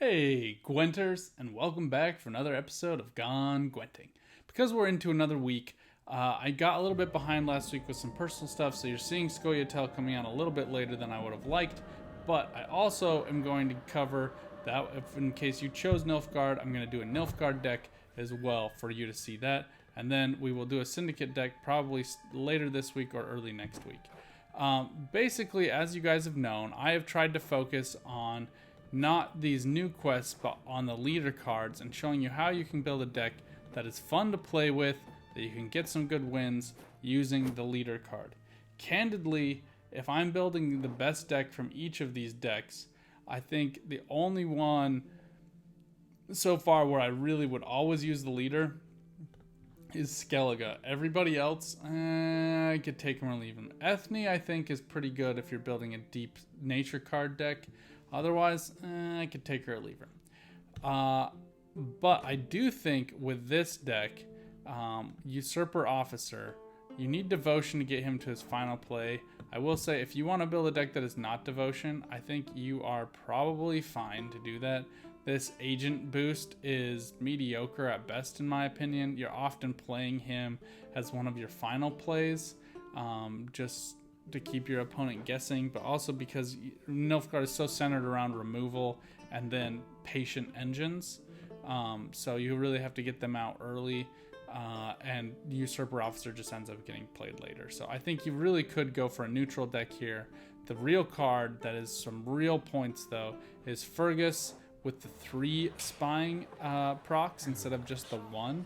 Hey, Gwenters, and welcome back for another episode of Gone Gwenting. Because we're into another week, I got a little bit behind last week with some personal stuff, so you're seeing Scoia'tael coming out a little bit later than I would have liked. But I also am going to cover that, if in case you chose Nilfgaard, I'm going to do a Nilfgaard deck as well for you to see that. And then we will do a Syndicate deck probably later this week or early next week. Basically, as you guys have known, I have tried to focus on not these new quests, but on the leader cards and showing you how you can build a deck that is fun to play with, that you can get some good wins using the leader card. Candidly, if I'm building the best deck from each of these decks, I think the only one so far where I really would always use the leader is Skellige. Everybody else, I could take them or leave them. Ethne, I think, is pretty good if you're building a deep nature card deck. Otherwise, I could take her or leave her. But I do think with this deck, Usurper Officer, you need Devotion to get him to his final play. I will say, if you want to build a deck that is not Devotion, I think you are probably fine to do that. This Agent boost is mediocre at best, in my opinion. You're often playing him as one of your final plays, just to keep your opponent guessing, but also because Nilfgaard is so centered around removal and then patient engines, so you really have to get them out early, and Usurper Officer just ends up getting played later. So I think you really could go for a neutral deck here. The real card that is some real points, though, is Fergus with the 3 spying procs instead of just the 1.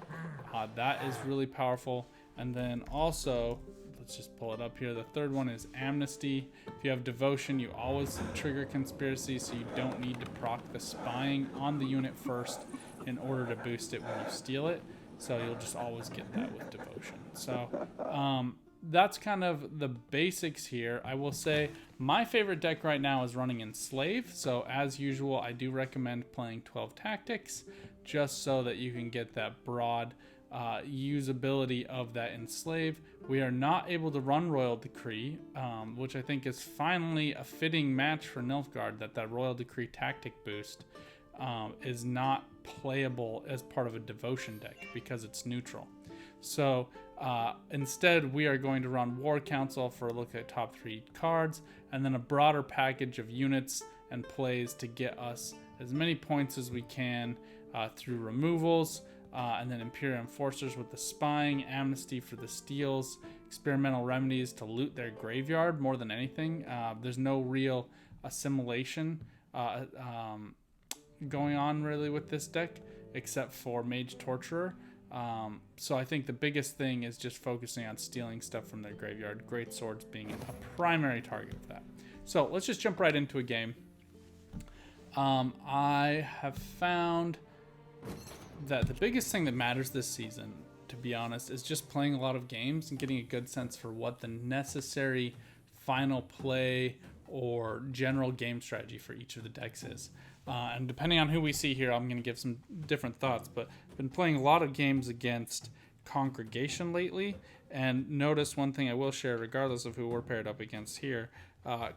That is really powerful. And then also, let's just pull it up here. The third one is Amnesty. If you have Devotion, you always trigger Conspiracy, so you don't need to proc the spying on the unit first in order to boost it when you steal it. So you'll just always get that with Devotion. So that's kind of the basics here. I will say my favorite deck right now is running Enslave. So as usual, I do recommend playing 12 Tactics just so that you can get that broad usability of that Enslave. We are not able to run Royal Decree, which I think is finally a fitting match for Nilfgaard, that Royal Decree tactic boost is not playable as part of a Devotion deck because it's neutral. So instead, we are going to run War Council for a look at top 3 cards, and then a broader package of units and plays to get us as many points as we can through removals, and then Imperial Enforcers with the spying, Amnesty for the steals, Experimental Remedies to loot their graveyard more than anything. There's no real assimilation going on really with this deck, except for Mage Torturer. So I think the biggest thing is just focusing on stealing stuff from their graveyard, Great Swords being a primary target of that. So let's just jump right into a game. I have found that the biggest thing that matters this season, to be honest, is just playing a lot of games and getting a good sense for what the necessary final play or general game strategy for each of the decks is. And depending on who we see here, I'm going to give some different thoughts, but I've been playing a lot of games against Congregation lately, and notice one thing I will share, regardless of who we're paired up against here,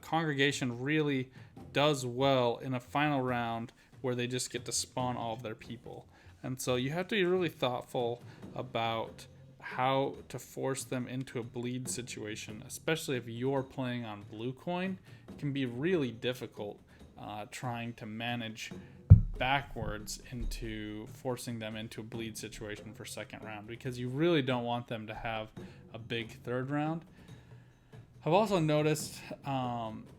Congregation really does well in a final round where they just get to spawn all of their people. And so you have to be really thoughtful about how to force them into a bleed situation, especially if you're playing on blue coin. It can be really difficult trying to manage backwards into forcing them into a bleed situation for second round, because you really don't want them to have a big third round. I've also noticed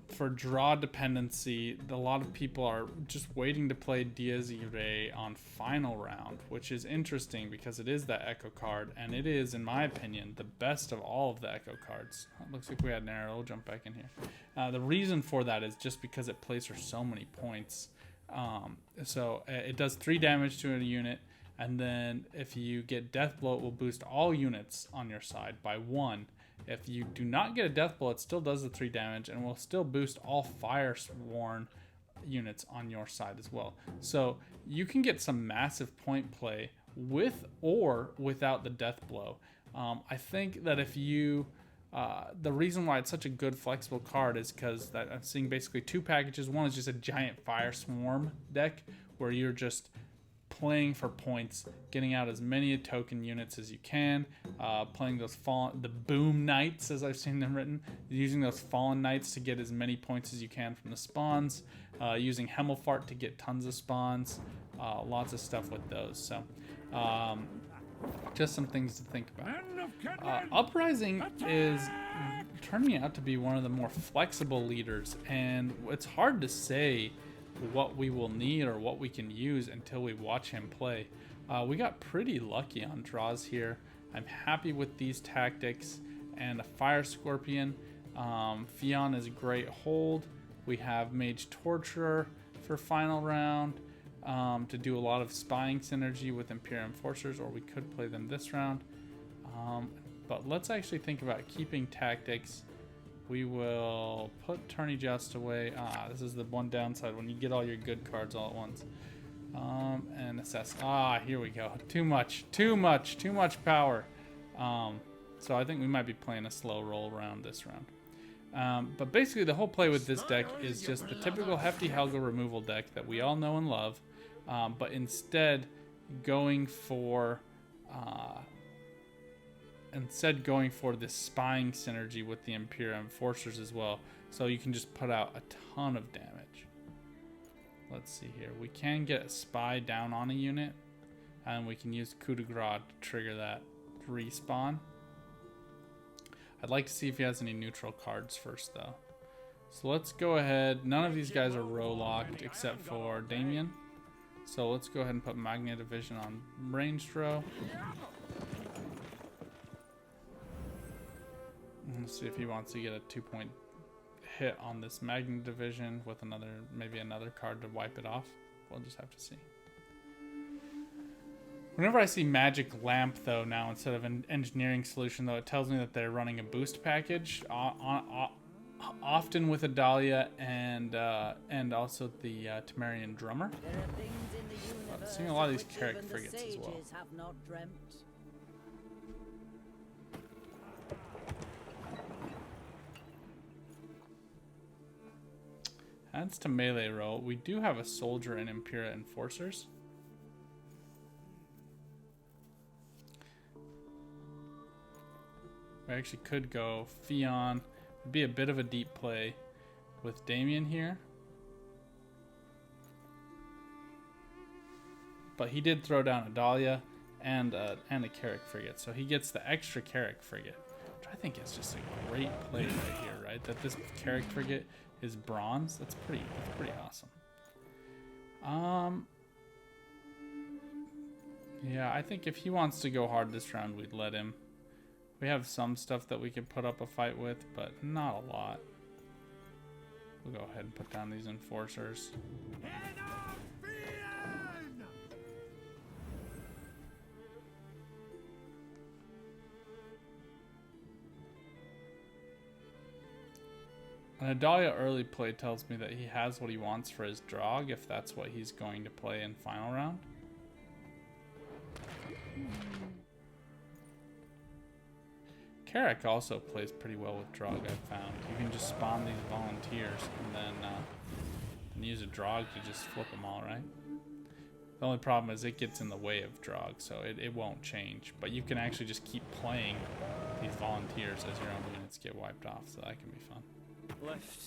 for draw dependency, a lot of people are just waiting to play Diaz Irae on final round, which is interesting because it is that Echo card, and it is, in my opinion, the best of all of the Echo cards. It looks like we had an error. We'll jump back in here. The reason for that is just because it plays for so many points. So it does 3 damage to a unit, and then if you get Death Blow, it will boost all units on your side by 1. If you do not get a Death Blow, it still does the 3 damage and will still boost all Fire Sworn units on your side as well. So you can get some massive point play with or without the Death Blow. I think that if you The reason why it's such a good flexible card is because I'm seeing basically 2 packages. One is just a giant fire swarm deck where you're just playing for points, getting out as many token units as you can, playing the boom knights as I've seen them written, using those fallen knights to get as many points as you can from the spawns, using Hemmelfart to get tons of spawns, lots of stuff with those. So just some things to think about. Uprising is turning out to be one of the more flexible leaders, and it's hard to say what we will need or what we can use until we watch him play. We got pretty lucky on draws here. I'm happy with these tactics, and a Fire Scorpion. Fion is a great hold. We have Mage Torturer for final round to do a lot of spying synergy with Imperial Enforcers, or we could play them this round. But let's actually think about keeping tactics. We will put Tourney Joust away. This is the one downside when you get all your good cards all at once. And assess. Here we go. Too much power. So I think we might be playing a slow roll round this round. But basically the whole play with this deck is just the typical hefty Helga removal deck that we all know and love. But instead going for this spying synergy with the Imperial Enforcers as well, so you can just put out a ton of damage. Let's see here. We can get a spy down on a unit, and we can use coup de grace to trigger that respawn. I'd like to see if he has any neutral cards first, though. So let's go ahead. None of these guys are row locked except for Damien. So let's go ahead and put Magna Division on ranged row. Let's see if he wants to get a 2-point hit on this Magna Division with maybe another card to wipe it off. We'll just have to see. Whenever I see Magic Lamp, though, now instead of an Engineering Solution, though, it tells me that they're running a boost package, often with a Dahlia and also the Temerian Drummer. I'm seeing a lot of these Carrick Frigates as well. Adds to melee roll. We do have a soldier and Imperial Enforcers. We actually could go Fion. It'd be a bit of a deep play with Damien here. But he did throw down a Dahlia and a Carrick Frigate. So he gets the extra Carrick Frigate, which I think is just a great play right here, right? That this Carrick Frigate is bronze. That's pretty awesome. Yeah, I think if he wants to go hard this round, we'd let him. We have some stuff that we could put up a fight with, but not a lot. We'll go ahead and put down these Enforcers. An Adalia early play tells me that he has what he wants for his Drog, if that's what he's going to play in final round. Carrick also plays pretty well with Drog, I've found. You can just spawn these volunteers and then use a Drog to just flip them all, right? The only problem is it gets in the way of Drog, so it won't change. But you can actually just keep playing these volunteers as your own units get wiped off, so that can be fun. Left,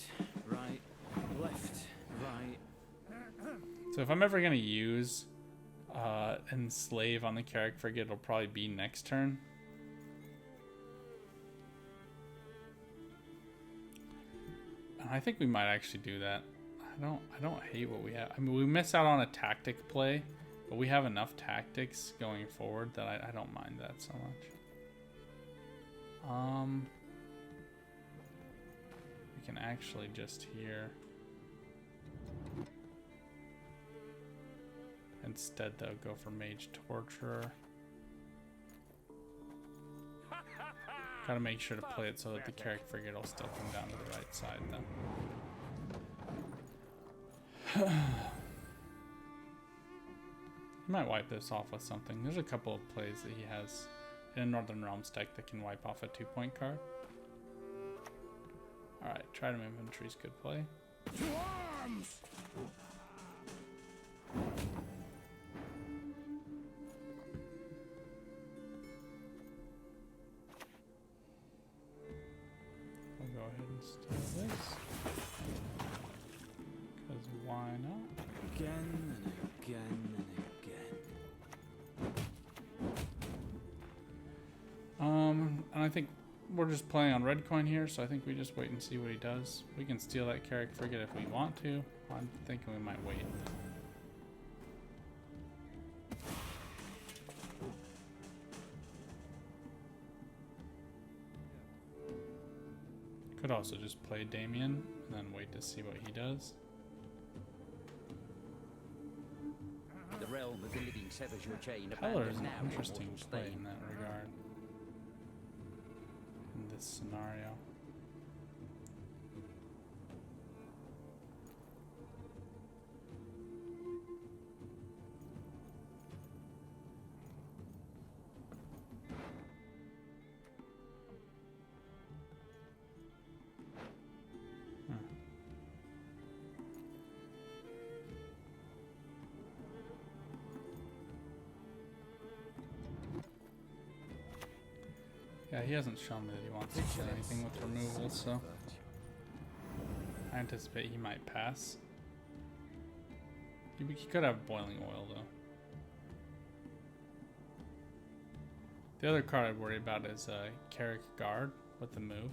right, left, right. So if I'm ever going to use Enslave on the Carrick Frigate, it'll probably be next turn. And I think we might actually do that. I don't hate what we have. I mean, we miss out on a tactic play, but we have enough tactics going forward that I don't mind that so much. We can actually just here. Instead, though, go for Mage Torturer. Gotta make sure to play it so that the Carrick Frigate will still come down to the right side, though. He might wipe this off with something. There's a couple of plays that he has in a Northern Realms deck that can wipe off a 2-point card. Alright, Trident Infantry's good play. To arms! We'll go ahead and steal this. Because why not? Again and again and again. And I think we're just playing on red coin here, so I think we just wait and see what he does. We can steal that Carrick Frigate if we want to. I'm thinking we might wait. Could also just play Damien and then wait to see what he does. The realm of the living severs your chain. Heller is abandoned an now in interesting mortal play stain. in that regard. In this scenario. Yeah, he hasn't shown me that he wants to do anything with removal, so I anticipate he might pass. He could have boiling oil, though. The other card I'd worry about is Carrick Guard with the move,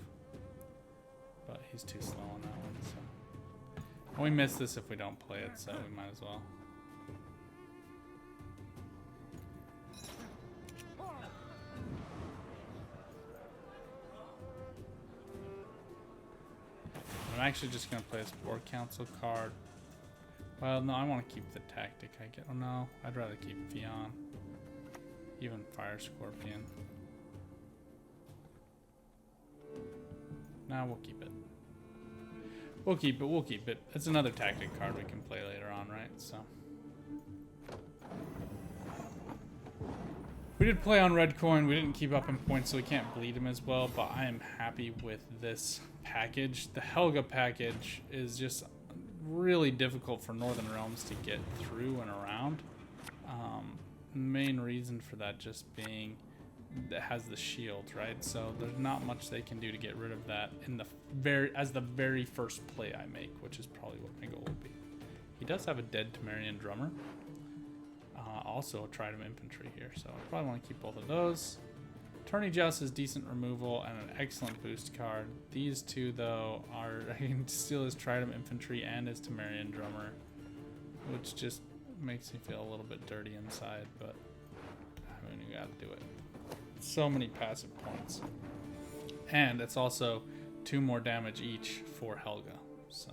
but he's too slow on that one, so. And we miss this if we don't play it, so we might as well. I'm actually just going to play a Sport Council card. Well, no, I want to keep the tactic. Oh no, I'd rather keep Fion. Even Fire Scorpion. Nah, we'll keep it. We'll keep it. It's another tactic card we can play later on, right? So. We did play on red coin. We didn't keep up in points, so we can't bleed him as well, but I am happy with this package. The Helga package is just really difficult for Northern Realms to get through and around. Main reason for that just being it has the shield, right? So there's not much they can do to get rid of that in the very first play I make, which is probably what my goal would be. He does have a dead Temerian drummer. Also a Trident Infantry here, so I probably want to keep both of those. Tourney Joust is decent removal and an excellent boost card. These two, though, are I can steal his Trident Infantry and his Temerian drummer, which just makes me feel a little bit dirty inside, but I mean, you gotta do it. So many passive points. And it's also 2 more damage each for Helga, so.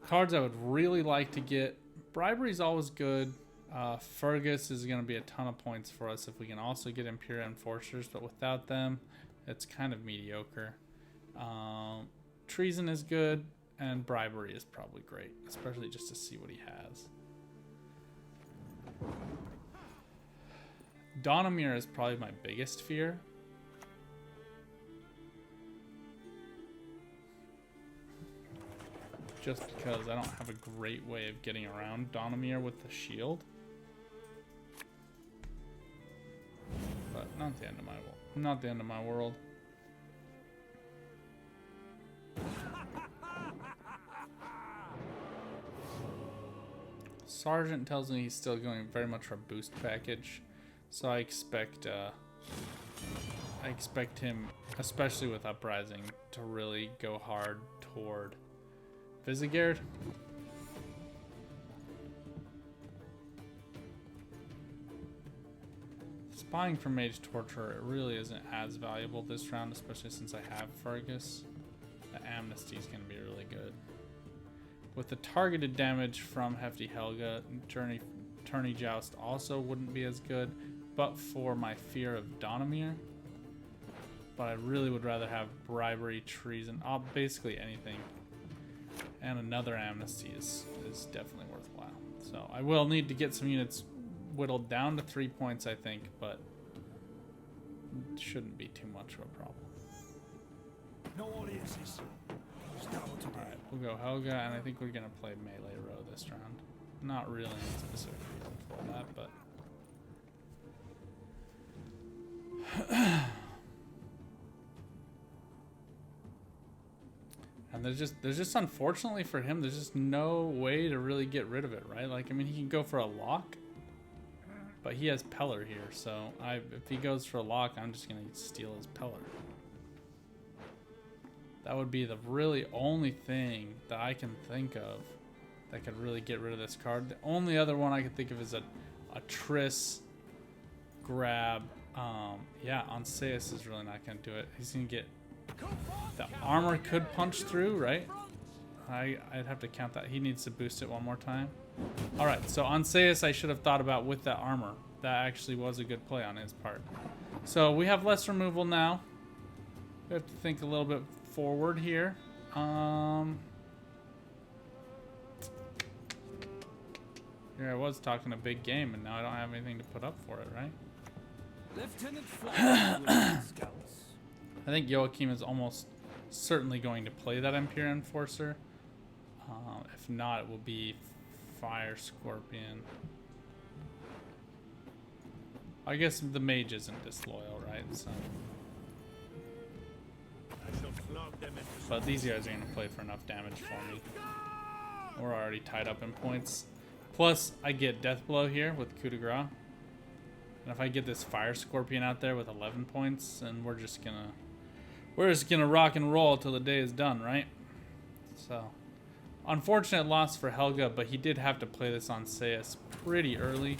Cards I would really like to get. Bribery's always good. Fergus is going to be a ton of points for us if we can also get Imperial Enforcers, but without them, it's kind of mediocre. Treason is good, and Bribery is probably great, especially just to see what he has. Donamir is probably my biggest fear. Just because I don't have a great way of getting around Donamir with the shield. But not the end of my world. Not the end of my world. Sergeant tells me he's still going very much for a boost package, so I expect him, especially with Uprising, to really go hard toward Visigard. Spying for Mage Torture, it really isn't as valuable this round, especially since I have Fergus. The Amnesty is going to be really good. With the targeted damage from Hefty Helga, Tourney Joust also wouldn't be as good, but for my fear of Donamir. But I really would rather have Bribery, Treason, basically anything. And another Amnesty is definitely worthwhile. So I will need to get some units whittled down to 3 points, I think, but it shouldn't be too much of a problem. No audiences. Start today. Alright, we'll go Helga, and I think we're gonna play melee row this round. Not really any specific reason for that, but and there's just unfortunately for him, there's just no way to really get rid of it, right? Like, I mean, he can go for a lock, but he has Peller here, so if he goes for a lock, I'm just gonna steal his Peller. That would be the really only thing that I can think of that could really get rid of this card. The only other one I could think of is a Triss grab. Yeah, Onseus is really not gonna do it. He's gonna get the armor could punch through, right? I'd have to count that. He needs to boost it one more time. All right, so Onseus I should have thought about with that armor. That actually was a good play on his part. So we have less removal now. We have to think a little bit forward here. Here I was talking a big game, and now I don't have anything to put up for it, right? Lieutenant Fly with his scouts. I think Joachim is almost certainly going to play that Imperial Enforcer. If not, it will be Fire Scorpion. I guess the mage isn't disloyal, right? So, I shall flog them into but these guys are going to play for enough damage for me. We're already tied up in points. Plus, I get Death Blow here with Coup de Grace. And if I get this Fire Scorpion out there with 11 points, then we're just gonna rock and roll till the day is done, right? So, unfortunate loss for Helga, but he did have to play this on Seius pretty early.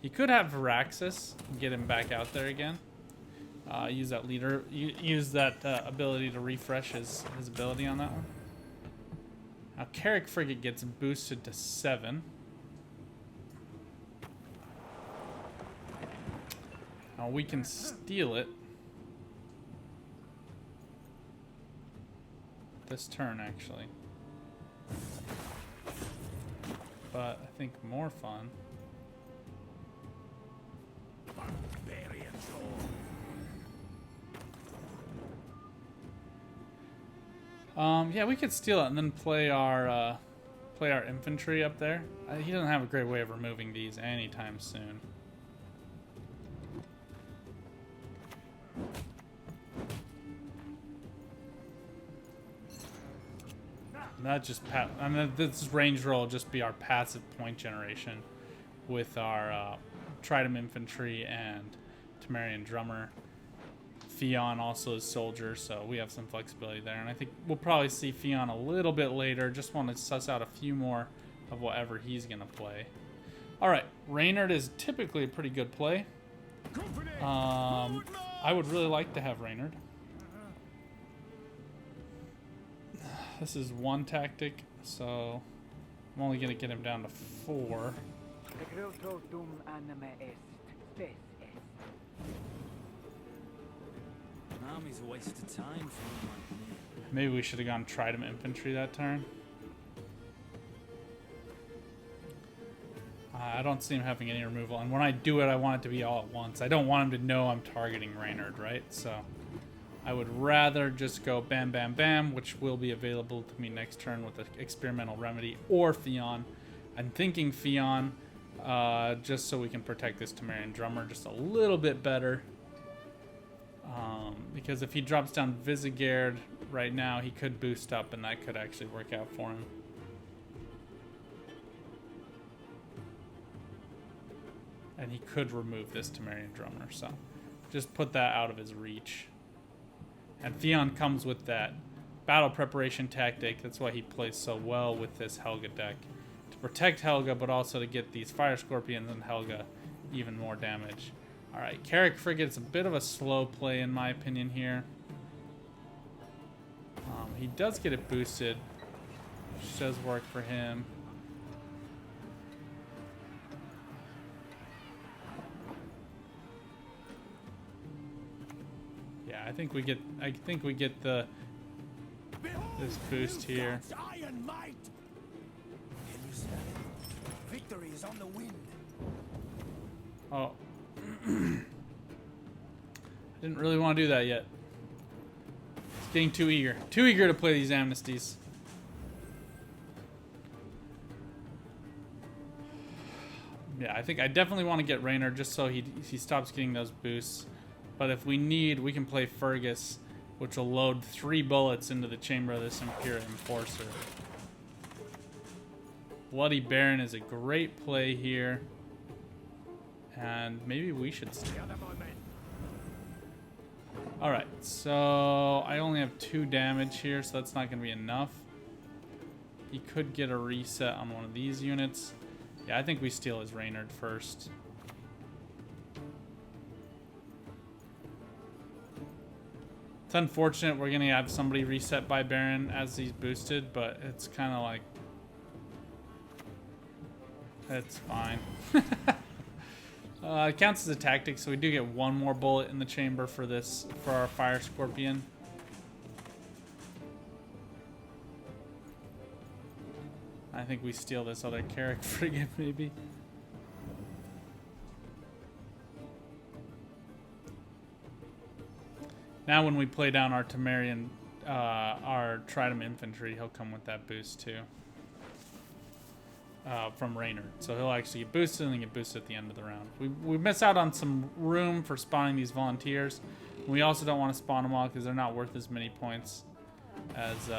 He could have Viraxis and get him back out there again. Use that leader, use that ability to refresh his ability on that one. Now, Carrick Frigate gets boosted to 7. Now we can steal it this turn, actually. But I think more fun. Yeah, we could steal it and then play our infantry up there. He doesn't have a great way of removing these anytime soon. That just I mean, this range roll will just be our passive point generation with our Trident Infantry and Temerian Drummer. Theon also is Soldier, so we have some flexibility there. And I think we'll probably see Theon a little bit later. Just want to suss out a few more of whatever he's going to play. All right, Reynard is typically a pretty good play. I would really like to have Reynard. This is one tactic, so I'm only going to get him down to 4. An army's a waste of time for me. Maybe we should have gone Trident Infantry that turn. I don't see him having any removal, and when I do it, I want it to be all at once. I don't want him to know I'm targeting Reynard, right? So I would rather just go bam, bam, bam, which will be available to me next turn with the Experimental Remedy or Theon. I'm thinking Theon, just so we can protect this Temerian Drummer just a little bit better. Because if he drops down Visigard right now, he could boost up, and that could actually work out for him. And he could remove this Temerian Drummer, so just put that out of his reach. And Theon comes with that battle preparation tactic. That's why he plays so well with this Helga deck. To protect Helga, but also to get these Fire Scorpions and Helga even more damage. Alright, Carrick Frigate's a bit of a slow play in my opinion here. He does get it boosted, which does work for him. Yeah, I think we get this boost here. Iron might. Can you smell it? Victory is on the wind. Oh. I didn't really want to do that yet. Getting too eager. Too eager to play these amnesties. Yeah, I think I definitely want to get Raynor just so he stops getting those boosts. But if we need, we can play Fergus, which will load 3 bullets into the chamber of this Imperial Enforcer. Bloody Baron is a great play here. And maybe we should stay. Alright, so I only have 2 damage here, so that's not going to be enough. He could get a reset on one of these units. Yeah, I think we steal his Reynard first. It's unfortunate we're going to have somebody reset by Baron as he's boosted, but it's kind of like... It's fine. It counts as a tactic, so we do get 1 more bullet in the chamber for this, for our Fire Scorpion. I think we steal this other Carrack frigate, maybe. Now when we play down our Temerian, our Trident Infantry, he'll come with that boost too. From Reynard. So he'll actually get boosted and then get boosted at the end of the round. We miss out on some room for spawning these volunteers. We also don't want to spawn them all because they're not worth as many points as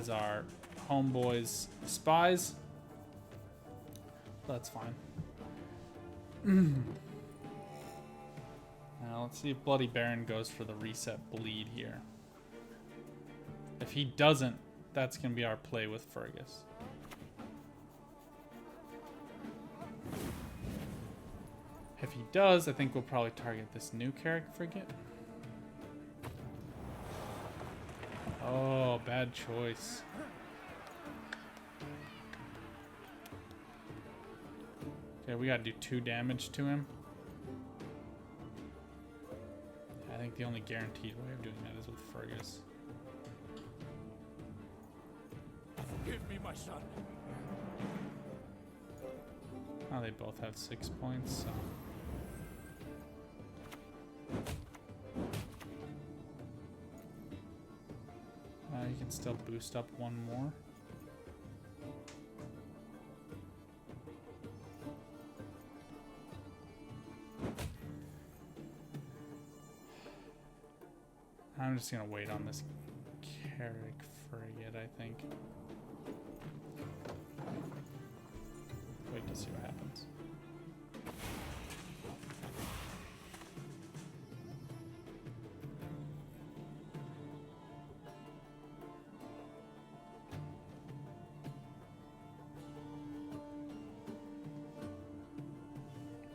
our homeboys spies. That's fine. Now let's see if Bloody Baron goes for the reset bleed here. If he doesn't, that's going to be our play with Fergus. If he does, I think we'll probably target this new Carrack frigate. Oh, bad choice. Okay, we gotta do 2 damage to him. I think the only guaranteed way of doing that is with Fergus. Give me my son. Oh, they both have 6 points, so... you can still boost up 1 more. I'm just gonna wait on this Carrack frigate, I think. Wait to see what happens.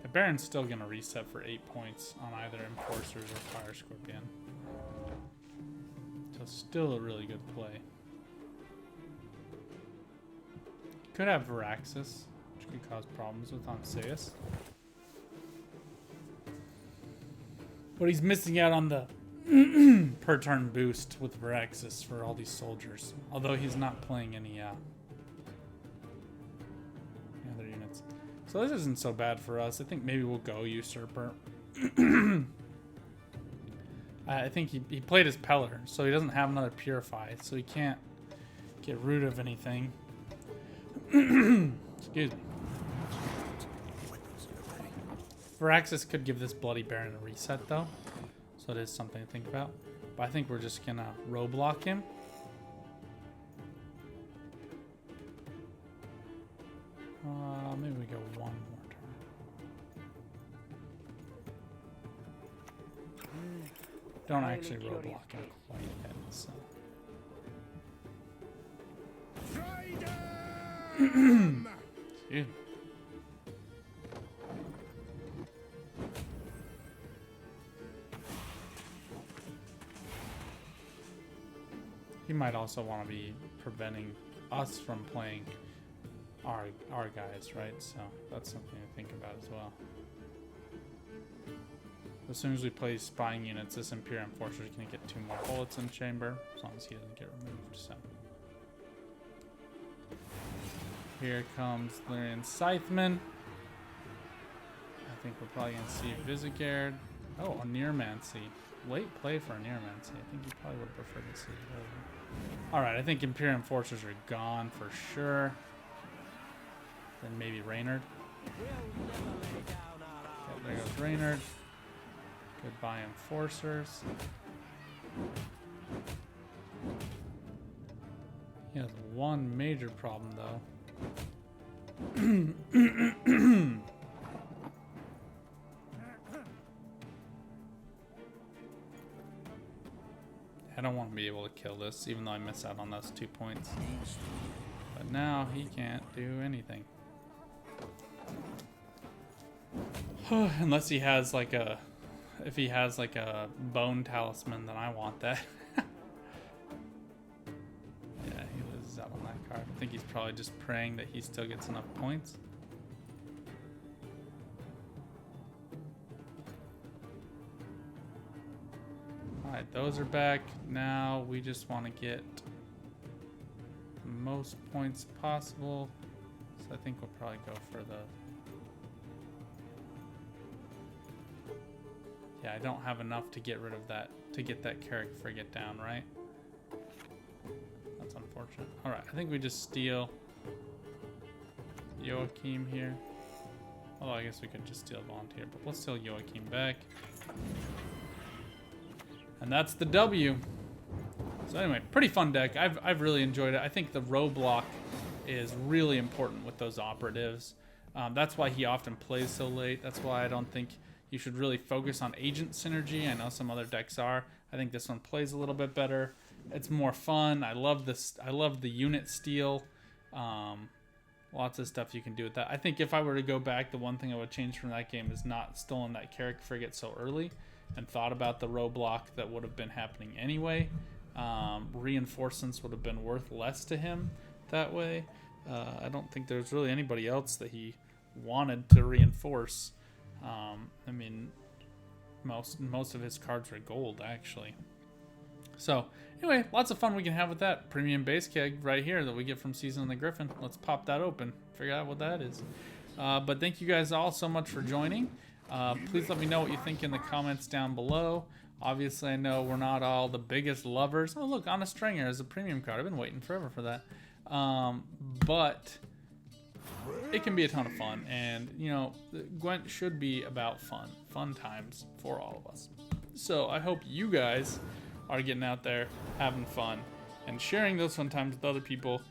The Baron's still gonna reset for 8 points on either Enforcers or Fire Scorpion. So still a really good play. Could have Varaxis, which could cause problems with Onseus. But he's missing out on the per turn boost with Varaxis for all these soldiers. Although he's not playing any other units. So this isn't so bad for us. I think maybe we'll go Usurper. I think he played his Peller, so he doesn't have another Purify, so he can't get rid of anything. Excuse me. Varaxis could give this Bloody Baron a reset, though, so it is something to think about. But I think we're just gonna roadblock him. Maybe we go 1 more turn. Don't actually roadblock him quite yet, so. Excuse me. He might also want to be preventing us from playing our guys, right? So that's something to think about as well. As soon as we play spying units, this Imperial Enforcer is going to get 2 more bullets in chamber, as long as he doesn't get removed. So here comes Lyrian Scytheman. I think we're probably going to see Vizigard. Oh, a Nearmancy. late play for an Airmancy. I think he probably would have preferred to see it over. Alright, I think Imperium Forces are gone for sure. Then maybe Reynard. Okay, there goes Reynard. Goodbye Enforcers. He has one major problem though. I don't want to be able to kill this, even though I miss out on those 2 points. But now he can't do anything. Unless he has like a... If he has like a bone talisman, then I want that. Yeah, he loses out on that card. I think he's probably just praying that he still gets enough points. Alright, those are back. Now we just want to get the most points possible. So I think we'll probably go for the... Yeah, I don't have enough to get rid of that, to get that Carrick frigate down, right? That's unfortunate. Alright, I think we just steal Joachim here. Although I guess we could just steal Volunteer, but we'll steal Joachim back. And that's the W. So anyway, pretty fun deck. I've really enjoyed it. I think the row block is really important with those operatives. That's why he often plays so late. That's why I don't think you should really focus on agent synergy. I know some other decks are. I think this one plays a little bit better. It's more fun. I love this. I love the unit steal. Lots of stuff you can do with that. I think if I were to go back, the one thing I would change from that game is not stolen that Carrick frigate so early and thought about the row block that would have been happening anyway. Reinforcements would have been worth less to him that way. I don't think there's really anybody else that he wanted to reinforce. I mean, most of his cards are gold, actually. So, anyway, lots of fun we can have with that premium base keg right here that we get from Season of the Griffin. Let's pop that open, figure out what that is. But thank you guys all so much for joining. Please let me know what you think in the comments down below. Obviously, I know we're not all the biggest lovers. Oh, look, On a Stringer is a premium card. I've been waiting forever for that. But it can be a ton of fun, and you know, Gwent should be about fun times for all of us. So I hope you guys are getting out there, having fun, and sharing those fun times with other people,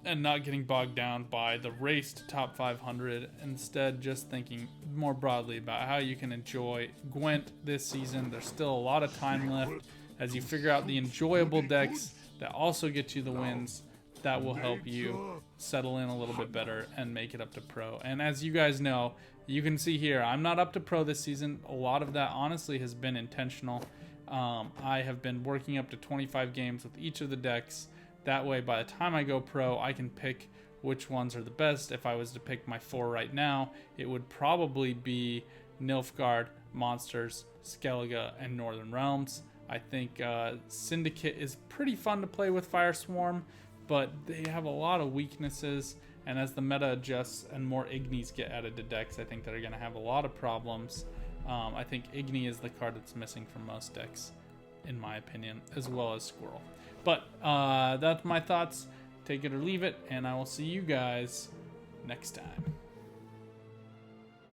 and not getting bogged down by the race to top 500. Instead, just thinking more broadly about how you can enjoy Gwent this season. There's still a lot of time left as you figure out the enjoyable decks that also get you the wins. That will help you settle in a little bit better and make it up to pro. And as you guys know, you can see here, I'm not up to pro this season. A lot of that honestly has been intentional. I have been working up to 25 games with each of the decks. That way, by the time I go pro, I can pick which ones are the best. If I was to pick my 4 right now, it would probably be Nilfgaard, Monsters, Skellige, and Northern Realms. I think Syndicate is pretty fun to play with Fireswarm, but they have a lot of weaknesses, and as the meta adjusts and more Ignis get added to decks, I think they're going to have a lot of problems. I think Igni is the card that's missing from most decks, in my opinion, as well as Squirrel. But that's my thoughts. Take it or leave it, and I will see you guys next time.